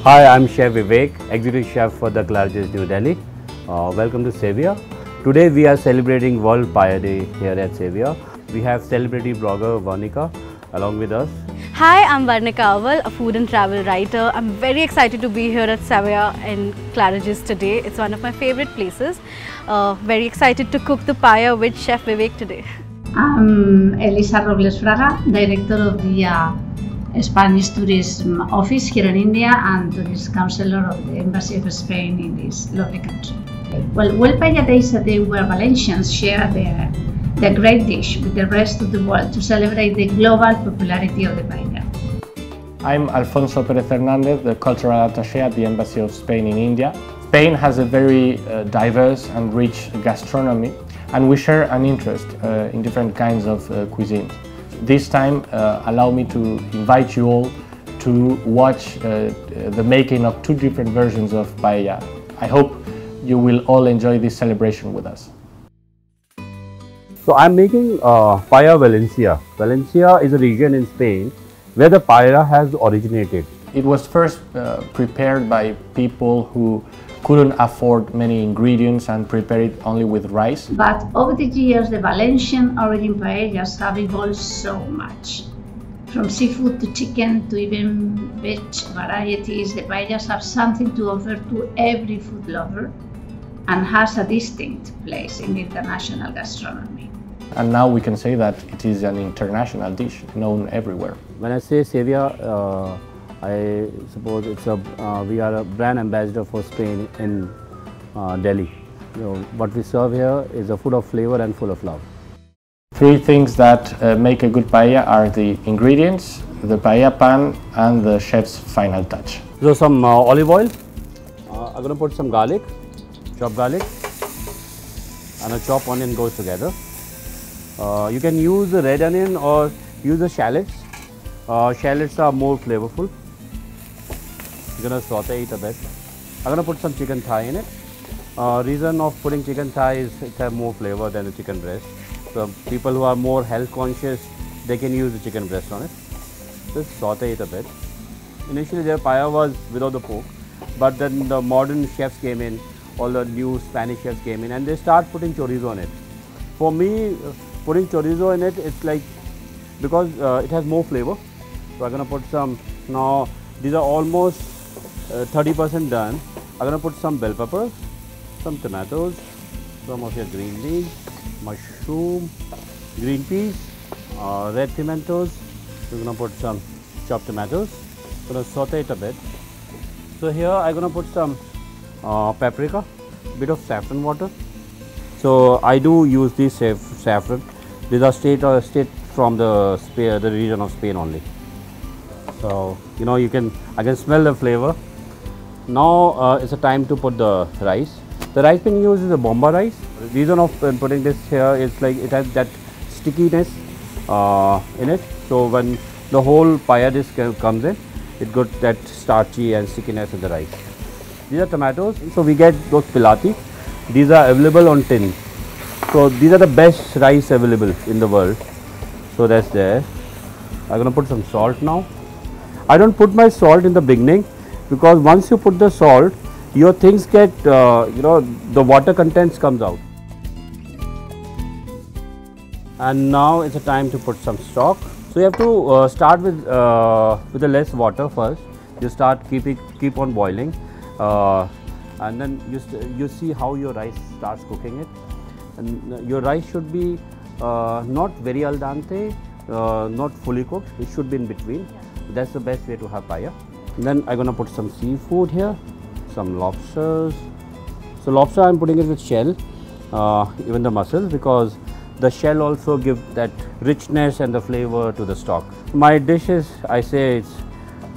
Hi, I'm Chef Vivek, Executive Chef for the Claridges New Delhi. Welcome to Savia. Today we are celebrating World Paya Day here at Savia. We have celebrity blogger Varnika along with us. Hi, I'm Varnika Aval, a food and travel writer. I'm very excited to be here at Savia in Claridges today. It's one of my favorite places. Very excited to cook the paya with Chef Vivek today. I'm Elisa Robles Fraga, Director of the Spanish Tourism Office here in India and Tourist Counselor of the Embassy of Spain in this lovely country. Well, World Paella Day is a day where Valencians share their great dish with the rest of the world to celebrate the global popularity of the paella. I'm Alfonso Pérez Hernández, the Cultural Attaché at the Embassy of Spain in India. Spain has a very diverse and rich gastronomy, and we share an interest in different kinds of cuisines. This time, allow me to invite you all to watch the making of two different versions of paella. I hope you will all enjoy this celebration with us. So I'm making Paella Valencia. Valencia is a region in Spain where the paella has originated. It was first prepared by people who couldn't afford many ingredients and prepare it only with rice. But over the years, the Valencian origin paellas have evolved so much. From seafood to chicken to even veg varieties, the paellas have something to offer to every food lover and has a distinct place in international gastronomy. And now we can say that it is an international dish known everywhere. When I say Savia, I suppose it's we are a brand ambassador for Spain in Delhi. What we serve here is a food of flavor and full of love. Three things that make a good paella are the ingredients, the paella pan, and the chef's final touch. So some olive oil. I'm going to put some garlic, chopped garlic, and a chopped onion goes together. You can use the red onion or use the shallots. Shallots are more flavorful. I'm going to saute it a bit. I'm going to put some chicken thigh in it. Reason of putting chicken thigh is it has more flavor than the chicken breast. So people who are more health conscious, they can use the chicken breast on it. Just saute it a bit. Initially their paella was without the pork, but then the modern chefs came in, all the new Spanish chefs came in and they start putting chorizo on it. For me, putting chorizo in it, it's like, because it has more flavor. So I'm going to put some, now these are almost 30% done. I'm going to put some bell peppers, some tomatoes, some of your green beans, mushroom, green peas, red pimentos. We're going to put some chopped tomatoes. I'm going to saute it a bit. So here I'm going to put some paprika, bit of saffron water. So I do use this saffron. These are straight from the region of Spain only. So I can smell the flavor. Now it's a time to put the rice. The rice being used is a bomba rice. The reason of putting this here is like it has that stickiness in it. So when the whole paella dish comes in, it got that starchy and stickiness in the rice. These are tomatoes. So we get those pilati. These are available on tin. So these are the best rice available in the world. So that's there. I'm going to put some salt now. I don't put my salt in the beginning because once you put the salt, your things get, the water contents comes out. And now it's a time to put some stock. So you have to start with the less water first. You start keep on boiling, and then you see how your rice starts cooking it. And your rice should be not very al dente, not fully cooked. It should be in between. That's the best way to have paella. Then I'm going to put some seafood here, some lobsters. So lobster I'm putting it with shell, even the mussels, because the shell also gives that richness and the flavor to the stock. My dish is, I say it's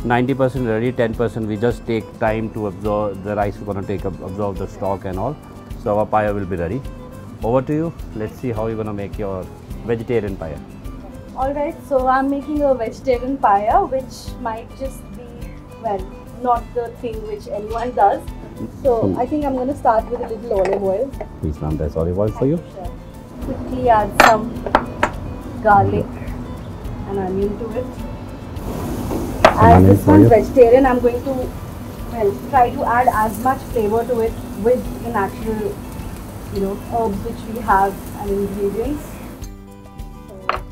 90% ready, 10% we just take time to absorb the rice. We're going to absorb the stock and all. So our paella will be ready. Over to you. Let's see how you're going to make your vegetarian paella. Alright, so I'm making a vegetarian paella, which might just be, well, not the thing which anyone does. So I think I'm going to start with a little olive oil. Please ma'am, there's olive oil for you. Sure. Quickly add some garlic and onion to it. As this one's vegetarian, I'm going to well, try to add as much flavor to it with the natural, herbs which we have and ingredients.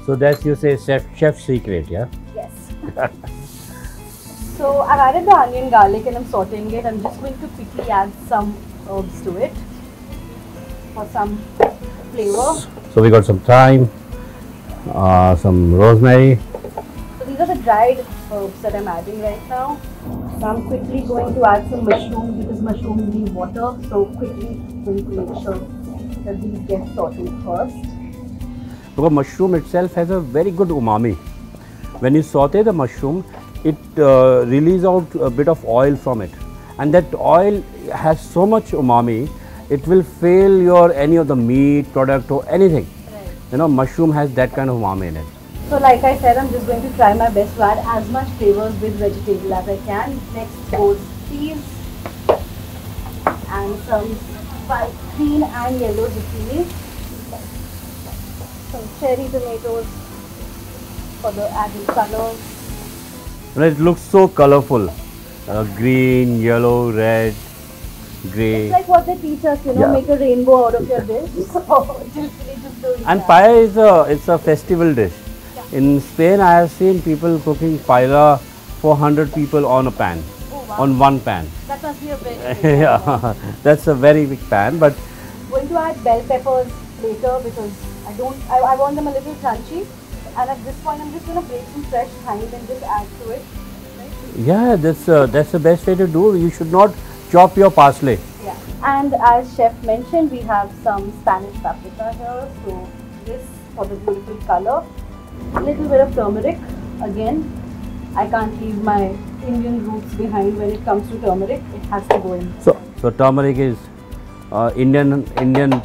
So that's, you say, chef secret, yeah? Yes. So I've added the onion, garlic, and I'm sauteing it. I'm just going to quickly add some herbs to it for some flavor. So we got some thyme, some rosemary. So these are the dried herbs that I'm adding right now. So I'm quickly going to add some mushrooms because mushrooms need water. So quickly going to make sure that these get sauteed first. Because mushroom itself has a very good umami. When you saute the mushroom, it releases out a bit of oil from it, and that oil has so much umami, it will fail any of the meat product or anything. Right. Mushroom has that kind of umami in it. So like I said, I'm just going to try my best to add as much flavors with vegetable as I can. Next goes peas and some green and yellow zucchini. Some cherry tomatoes for the added colors. And it looks so colorful, green, yellow, red, grey. It's like what they teach us, Yeah. make a rainbow out of your dish. So just doing And that. paella it's a festival dish. In Spain, I have seen people cooking paella for 100 people on a pan, Oh, wow. on one pan. That must be a very big Yeah, that's a very big pan, but going to add bell peppers later because I want them a little crunchy, and at this point I'm just going to break some fresh thyme and just add to it. Right? yeah, that's the best way to do. You should not chop your parsley. Yeah. And as chef mentioned, we have some Spanish paprika here, so this for the beautiful color. A little bit of turmeric. Again, I can't leave my Indian roots behind when it comes to turmeric. It has to go in. So turmeric is Indian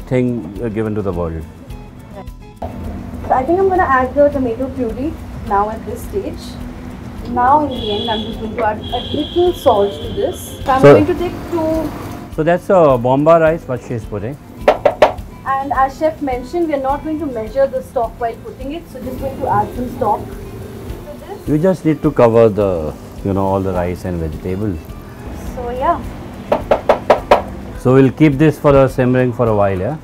thing given to the world. So I think I'm going to add the tomato puree now at this stage. Now in the end, I'm just going to add a little salt to this. So I'm So- going to take 2. So that's a bomba rice what she is putting. And as chef mentioned, we are not going to measure the stock while putting it. So just going to add some stock to this. You just need to cover the all the rice and vegetables. So yeah. So we'll keep this for simmering for a while, yeah.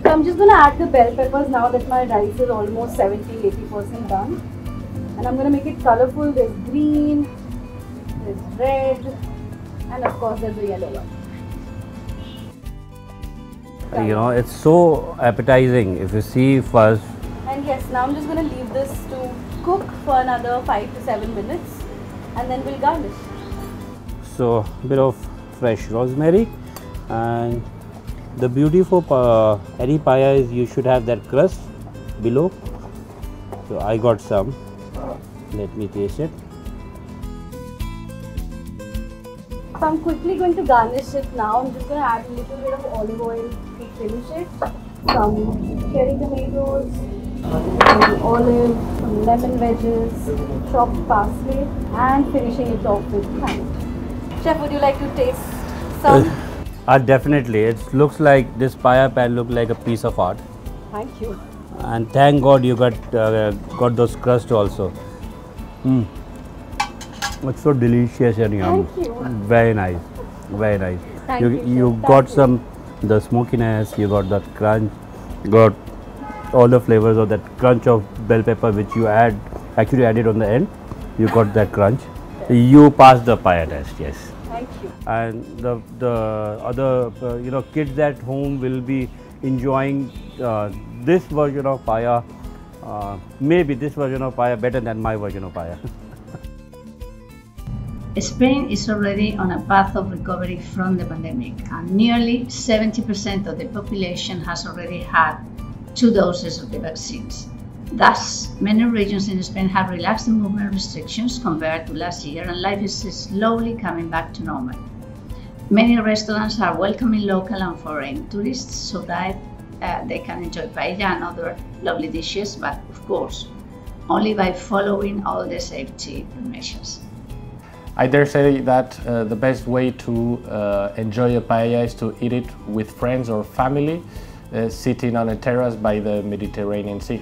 So I'm just going to add the bell peppers now that my rice is almost 70-80% done. And I'm going to make it colorful. There's green, there's red, and of course there's the yellow one. It's so appetizing if you see first. And yes, now I'm just going to leave this to cook for another 5 to 7 minutes and then we'll garnish. So a bit of fresh rosemary, and the beauty for any paella is you should have that crust below. So I got some. Let me taste it. So I'm quickly going to garnish it now. I'm just going to add a little bit of olive oil to finish it. Some cherry tomatoes, some olive, some lemon wedges, chopped parsley, and finishing it off with thyme. Chef, would you like to taste some? Definitely. It looks like this paella pan look like a piece of art. Thank you. And thank God you got those crust also. It's so delicious and yum. Thank you. Very nice, very nice. Thank you, You Chef. got Thank the smokiness, you got that crunch, got all the flavors of that crunch of bell pepper which you actually added on the end. You got that crunch. You passed the paella test, yes. Thank you. And the other kids at home will be enjoying this version of paella. Maybe this version of paella better than my version of paella. Spain is already on a path of recovery from the pandemic, and nearly 70% of the population has already had 2 doses of the vaccines. Thus, many regions in Spain have relaxed the movement restrictions compared to last year, and life is slowly coming back to normal. Many restaurants are welcoming local and foreign tourists so that they can enjoy paella and other lovely dishes, but of course, only by following all the safety measures. I dare say that the best way to enjoy a paella is to eat it with friends or family, sitting on a terrace by the Mediterranean Sea.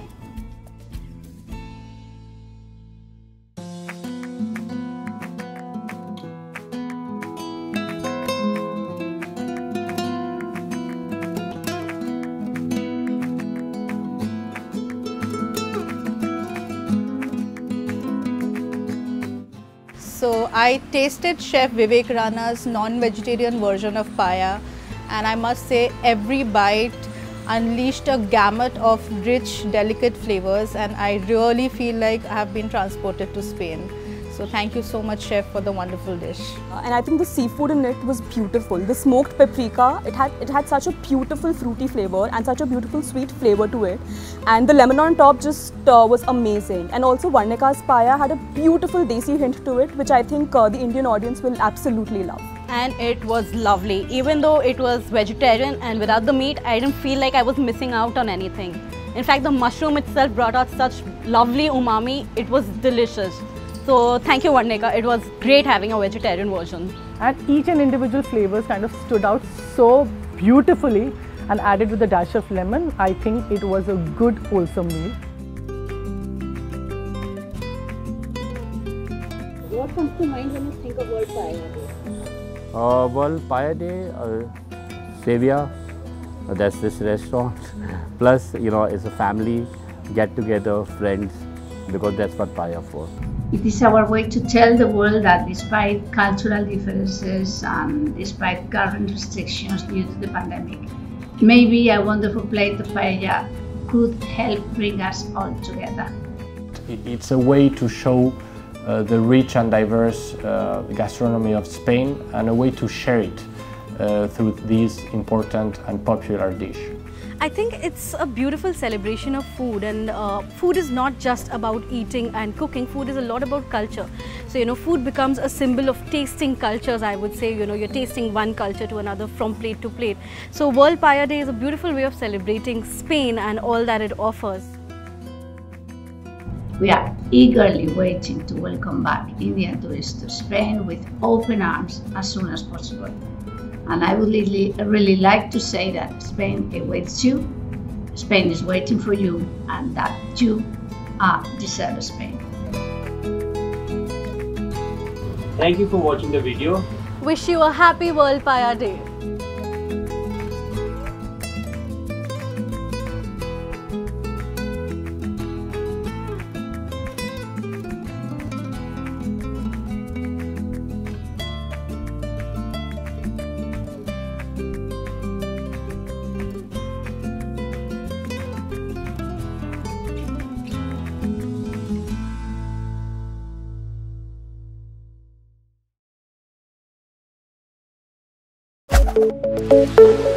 I tasted Chef Vivek Rana's non-vegetarian version of paya, and I must say every bite unleashed a gamut of rich, delicate flavors, and I really feel like I have been transported to Spain. So thank you so much, Chef, for the wonderful dish. And I think the seafood in it was beautiful. The smoked paprika, it had such a beautiful fruity flavor and such a beautiful sweet flavor to it. And the lemon on top just was amazing. And also Varnika's paya had a beautiful desi hint to it, which I think the Indian audience will absolutely love. And it was lovely. Even though it was vegetarian and without the meat, I didn't feel like I was missing out on anything. In fact, the mushroom itself brought out such lovely umami. It was delicious. So thank you, Varnika. It was great having a vegetarian version. And each and individual flavors kind of stood out so beautifully, and added with a dash of lemon, I think it was a good, wholesome meal. What comes to mind when you think of World Paya Day? World Paya Day, Sevilla, that's this restaurant. Plus, you know, it's a family get-together, friends, because that's what Paya for. It is our way to tell the world that despite cultural differences and despite current restrictions due to the pandemic, maybe a wonderful plate of paella could help bring us all together. It's a way to show the rich and diverse gastronomy of Spain, and a way to share it through this important and popular dish. I think it's a beautiful celebration of food, and food is not just about eating and cooking. Food is a lot about culture. So, you know, food becomes a symbol of tasting cultures, I would say. You know, you're tasting one culture to another from plate to plate. So World Paya Day is a beautiful way of celebrating Spain and all that it offers. We are eagerly waiting to welcome back Indian tourists to Spain with open arms as soon as possible. And I would really like to say that Spain awaits you, Spain is waiting for you, and that you deserve Spain. Thank you for watching the video. Wish you a happy World Paya Day. Thank you.